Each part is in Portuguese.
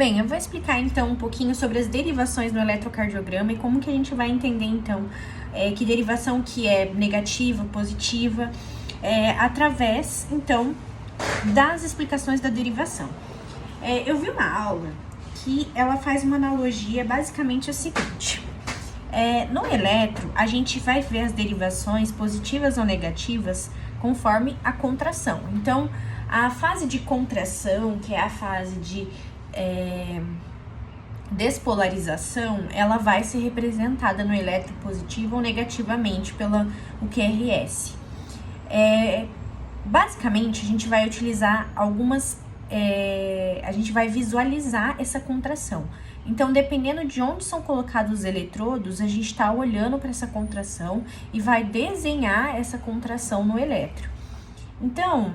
Bem, eu vou explicar então um pouquinho sobre as derivações no eletrocardiograma e como que a gente vai entender então que derivação que é negativa, positiva, através então das explicações da derivação. Eu vi uma aula que ela faz uma analogia basicamente o seguinte. No eletro, a gente vai ver as derivações positivas ou negativas conforme a contração. Então, a fase de contração, que é a fase de despolarização, ela vai ser representada no eletro positivo ou negativamente pela o QRS. Basicamente, a gente vai utilizar a gente vai visualizar essa contração. Então, dependendo de onde são colocados os eletrodos, a gente está olhando para essa contração e vai desenhar essa contração no eletro. Então,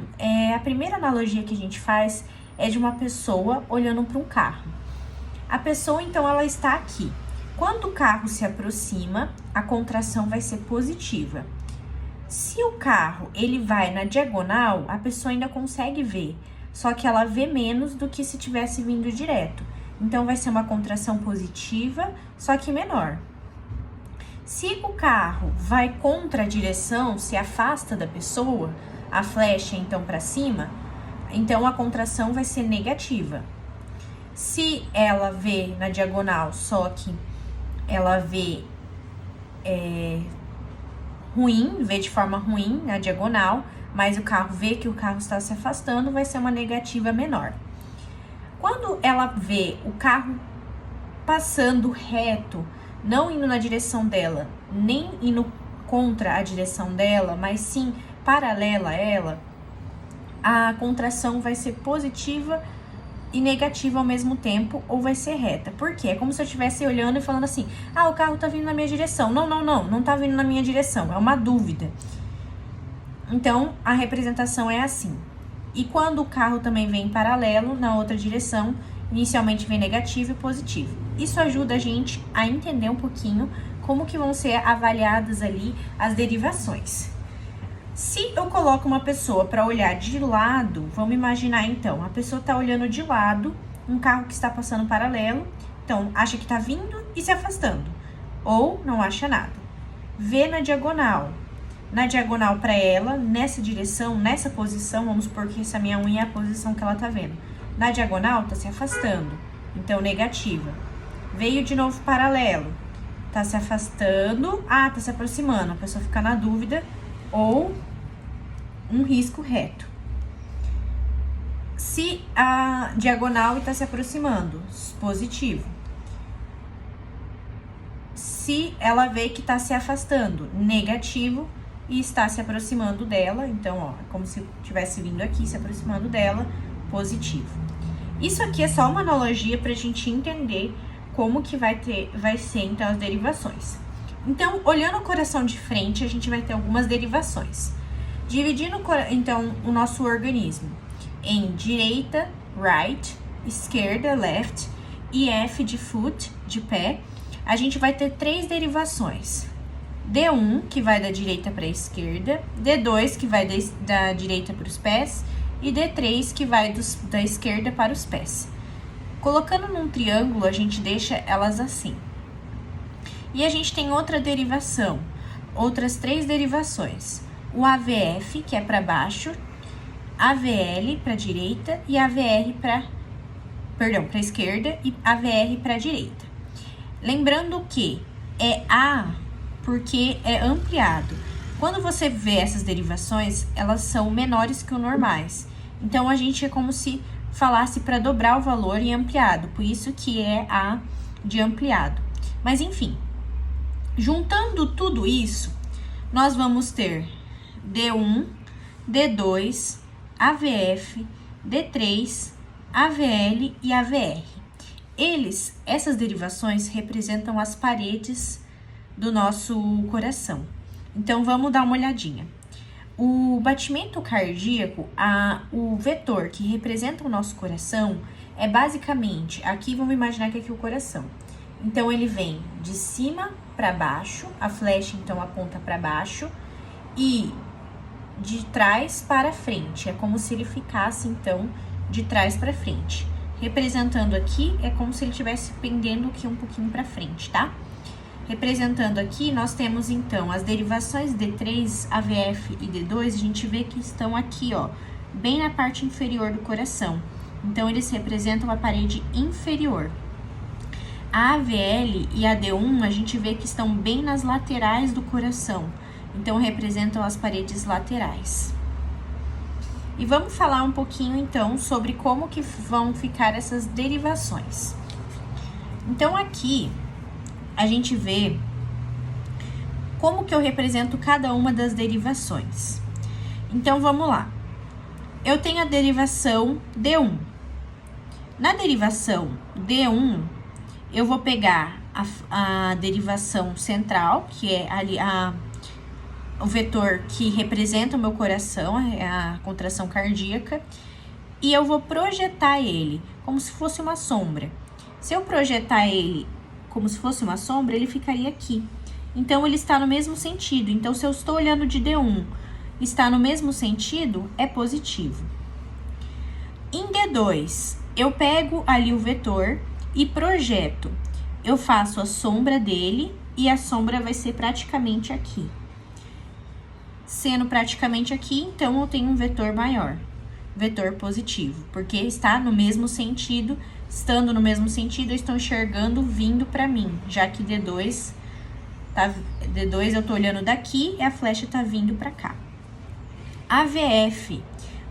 a primeira analogia que a gente faz é de uma pessoa olhando para um carro. A pessoa, então, ela está aqui. Quando o carro se aproxima, a contração vai ser positiva. Se o carro ele vai na diagonal, a pessoa ainda consegue ver, só que ela vê menos do que se tivesse vindo direto. Então, vai ser uma contração positiva, só que menor. Se o carro vai contra a direção, se afasta da pessoa, a flecha então para cima, então a contração vai ser negativa. Se ela vê na diagonal, só que ela vê vê de forma ruim na diagonal, mas o carro vê que o carro está se afastando, vai ser uma negativa menor. Quando ela vê o carro passando reto, não indo na direção dela, nem indo contra a direção dela, mas sim paralela a ela, a contração vai ser positiva e negativa ao mesmo tempo, ou vai ser reta. Por quê? É como se eu estivesse olhando e falando assim, o carro tá vindo na minha direção. Não tá vindo na minha direção, é uma dúvida. Então, a representação é assim. E quando o carro também vem em paralelo, na outra direção, inicialmente vem negativo e positivo. Isso ajuda a gente a entender um pouquinho como que vão ser avaliadas ali as derivações. Se eu coloco uma pessoa para olhar de lado, vamos imaginar então, a pessoa está olhando de lado, um carro que está passando paralelo, então acha que está vindo e se afastando, ou não acha nada. Vê na diagonal para ela, nessa direção, nessa posição, vamos supor que essa minha unha é a posição que ela tá vendo. Na diagonal, tá se afastando, então negativa. Veio de novo paralelo, tá se afastando, tá se aproximando, a pessoa fica na dúvida, ou um risco reto. Se a diagonal está se aproximando, positivo. Se ela vê que está se afastando, negativo, e está se aproximando dela, então, é como se tivesse vindo aqui, se aproximando dela, positivo. Isso aqui é só uma analogia para a gente entender como que vai ser, então, as derivações. Então, olhando o coração de frente, a gente vai ter algumas derivações. Dividindo, então, o nosso organismo em direita, right, esquerda, left, e F de foot, de pé, a gente vai ter 3 derivações. D1, que vai da direita para a esquerda, D2, que vai da direita para os pés, e D3, que vai da esquerda para os pés. Colocando num triângulo, a gente deixa elas assim. E a gente tem outra derivação, outras 3 derivações. O AVF, que é para baixo, AVL para direita e AVR para esquerda e AVR para direita. Lembrando que é A porque é ampliado. Quando você vê essas derivações, elas são menores que o normais. Então, a gente é como se falasse para dobrar o valor em ampliado, por isso que é A de ampliado. Mas, enfim, juntando tudo isso, nós vamos ter D1, D2, AVF, D3, AVL e AVR. Essas derivações representam as paredes do nosso coração. Então, vamos dar uma olhadinha. O batimento cardíaco, o vetor que representa o nosso coração, é basicamente, aqui vamos imaginar que aqui é o coração. Então, ele vem de cima para baixo, a flecha então aponta para baixo, e de trás para frente. É como se ele ficasse então de trás para frente, Representando aqui, é como se ele estivesse pendendo aqui um pouquinho para frente, tá? Representando aqui, nós temos, então, as derivações D3, AVF e D2, a gente vê que estão aqui, ó, bem na parte inferior do coração. Então, eles representam a parede inferior. A AVL e a D1, a gente vê que estão bem nas laterais do coração. Então, representam as paredes laterais. E vamos falar um pouquinho, então, sobre como que vão ficar essas derivações. Então, aqui, a gente vê como que eu represento cada uma das derivações. Então, vamos lá. Eu tenho a derivação D1. Na derivação D1, eu vou pegar a derivação central, que é ali o vetor que representa o meu coração, a contração cardíaca, e eu vou projetar ele como se fosse uma sombra. Se eu projetar ele como se fosse uma sombra, ele ficaria aqui. Então, ele está no mesmo sentido. Então, se eu estou olhando de D1, está no mesmo sentido, é positivo. Em D2, eu pego ali o vetor e projeto. Eu faço a sombra dele e a sombra vai ser praticamente aqui. Sendo praticamente aqui, então, eu tenho um vetor maior, vetor positivo, porque está no mesmo sentido. Estando no mesmo sentido, eu estou enxergando vindo para mim, já que D2 eu tô olhando daqui e a flecha tá vindo para cá. AVF.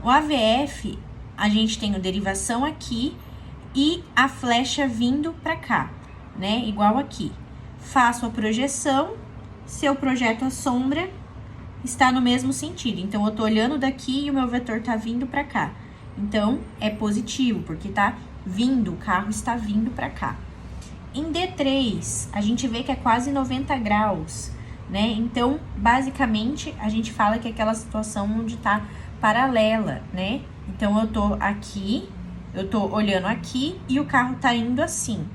O AVF, a gente tem a derivação aqui e a flecha vindo para cá, né? Igual aqui. Faço a projeção, se eu projeto a sombra, está no mesmo sentido. Então, eu tô olhando daqui e o meu vetor tá vindo para cá. Então, é positivo, porque tá vindo, o carro está vindo para cá. Em D3, a gente vê que é quase 90 graus, né? Então, basicamente, a gente fala que é aquela situação onde tá paralela, né? Então, eu tô aqui, eu tô olhando aqui e o carro tá indo assim,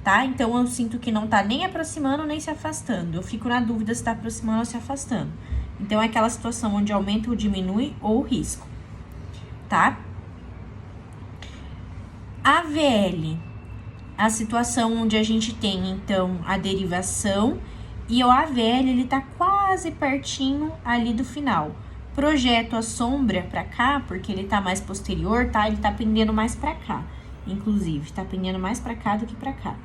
tá? Então, eu sinto que não tá nem aproximando nem se afastando. Eu fico na dúvida se tá aproximando ou se afastando. Então, é aquela situação onde aumenta ou diminui ou o risco, tá? AVL, a situação onde a gente tem, então, a derivação e o AVL, ele tá quase pertinho ali do final. Projeto a sombra pra cá, porque ele tá mais posterior, tá? Ele tá pendendo mais pra cá, inclusive, tá pendendo mais pra cá do que pra cá.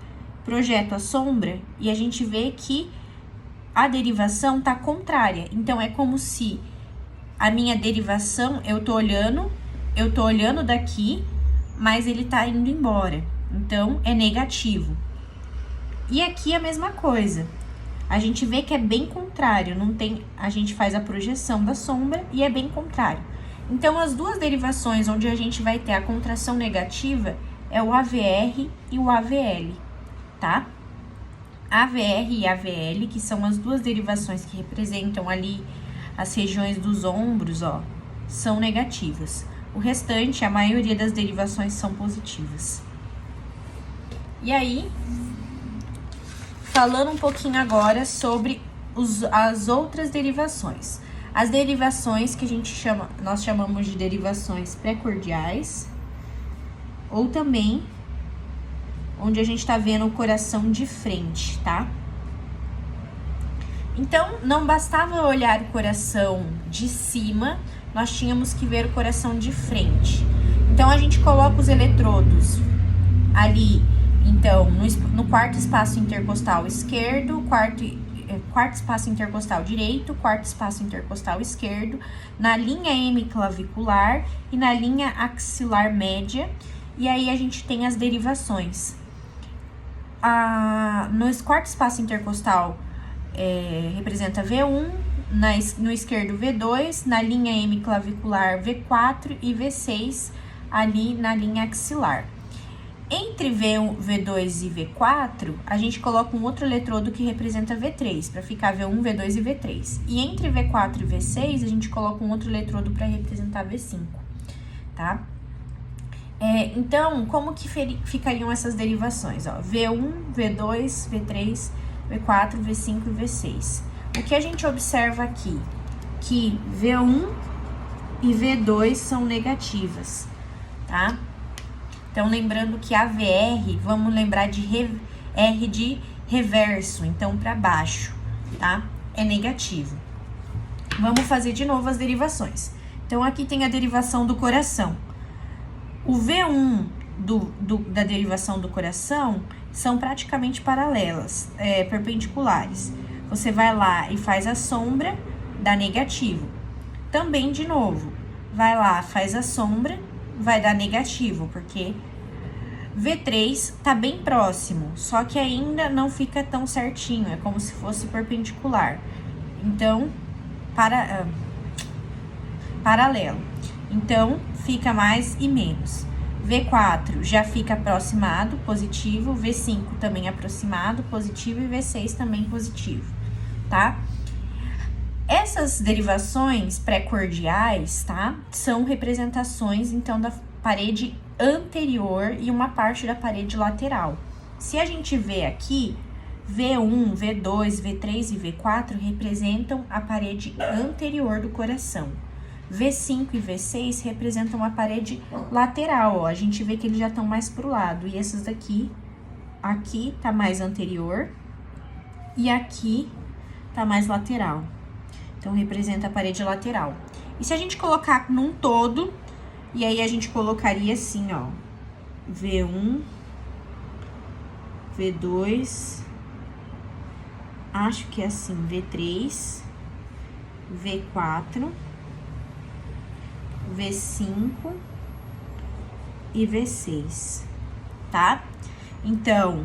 Projeto a sombra e a gente vê que a derivação tá contrária. Então, é como se a minha derivação, eu tô olhando daqui, mas ele tá indo embora. Então, é negativo. E aqui a mesma coisa. A gente vê que é bem contrário, não tem, a gente faz a projeção da sombra e é bem contrário. Então, as duas derivações onde a gente vai ter a contração negativa é o AVR e o AVL, tá? AVR e AVL, que são as duas derivações que representam ali as regiões dos ombros, ó, são negativas. O restante, a maioria das derivações são positivas. E aí, falando um pouquinho agora sobre as outras derivações. As derivações que nós chamamos de derivações precordiais, ou também onde a gente tá vendo o coração de frente, tá? Então, não bastava olhar o coração de cima, nós tínhamos que ver o coração de frente. Então, a gente coloca os eletrodos ali, então, no quarto espaço intercostal esquerdo, quarto espaço intercostal direito, quarto espaço intercostal esquerdo, na linha hemiclavicular e na linha axilar média, e aí a gente tem as derivações. No quarto espaço intercostal representa V1, no esquerdo V2, na linha hemiclavicular V4 e V6 ali na linha axilar. Entre V2 e V4, a gente coloca um outro eletrodo que representa V3, para ficar V1, V2 e V3. E entre V4 e V6, a gente coloca um outro eletrodo para representar V5, tá? Então, como que ficariam essas derivações? Ó, V1, V2, V3, V4, V5 e V6. O que a gente observa aqui? Que V1 e V2 são negativas, tá? Então, lembrando que AVR, vamos lembrar de R de reverso, então para baixo, tá? É negativo. Vamos fazer de novo as derivações. Então, aqui tem a derivação do coração. O V1 da derivação do coração são praticamente paralelas, perpendiculares. Você vai lá e faz a sombra, dá negativo. Também, de novo, vai lá, faz a sombra, vai dar negativo, porque V3 tá bem próximo, só que ainda não fica tão certinho, é como se fosse perpendicular. Então, paralelo. Então, fica mais e menos. V4 já fica aproximado, positivo. V5 também aproximado, positivo. E V6 também positivo, tá? Essas derivações pré-cordiais, tá? São representações, então, da parede anterior e uma parte da parede lateral. Se a gente vê aqui, V1, V2, V3 e V4 representam a parede anterior do coração. V5 e V6 representam a parede lateral, ó. A gente vê que eles já estão mais pro lado. E esses daqui, aqui tá mais anterior e aqui tá mais lateral. Então, representa a parede lateral. E se a gente colocar num todo, e aí a gente colocaria assim, ó. V1, V2, acho que é assim, V3, V4, V5 e V6, tá? Então,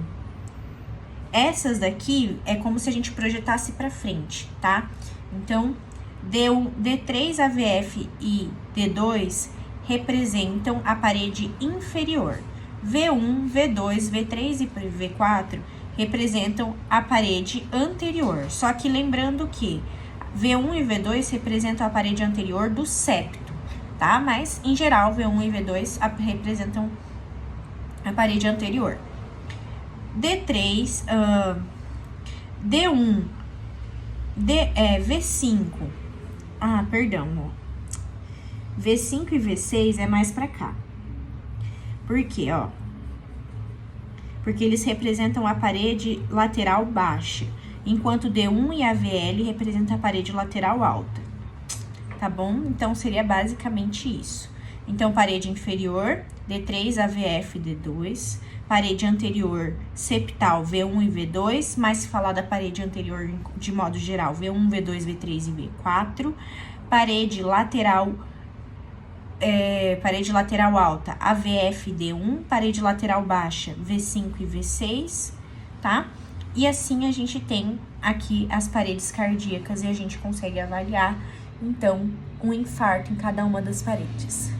essas daqui é como se a gente projetasse pra frente, tá? Então, D3, AVF e D2 representam a parede inferior. V1, V2, V3 e V4 representam a parede anterior. Só que lembrando que V1 e V2 representam a parede anterior do septo, tá? Mas, em geral, V1 e V2 representam a parede anterior. D3, D1, V5, perdão, ó. V5 e V6 é mais pra cá. Por quê, ó? Porque eles representam a parede lateral baixa, enquanto D1 e AVL representam a parede lateral alta, tá bom? Então, seria basicamente isso. Então, parede inferior, D3, AVF, D2, parede anterior, septal, V1 e V2, mas se falar da parede anterior de modo geral, V1, V2, V3 e V4, parede lateral alta, AVF, D1, parede lateral baixa, V5 e V6, tá? E assim a gente tem aqui as paredes cardíacas e a gente consegue avaliar, então, um infarto em cada uma das paredes.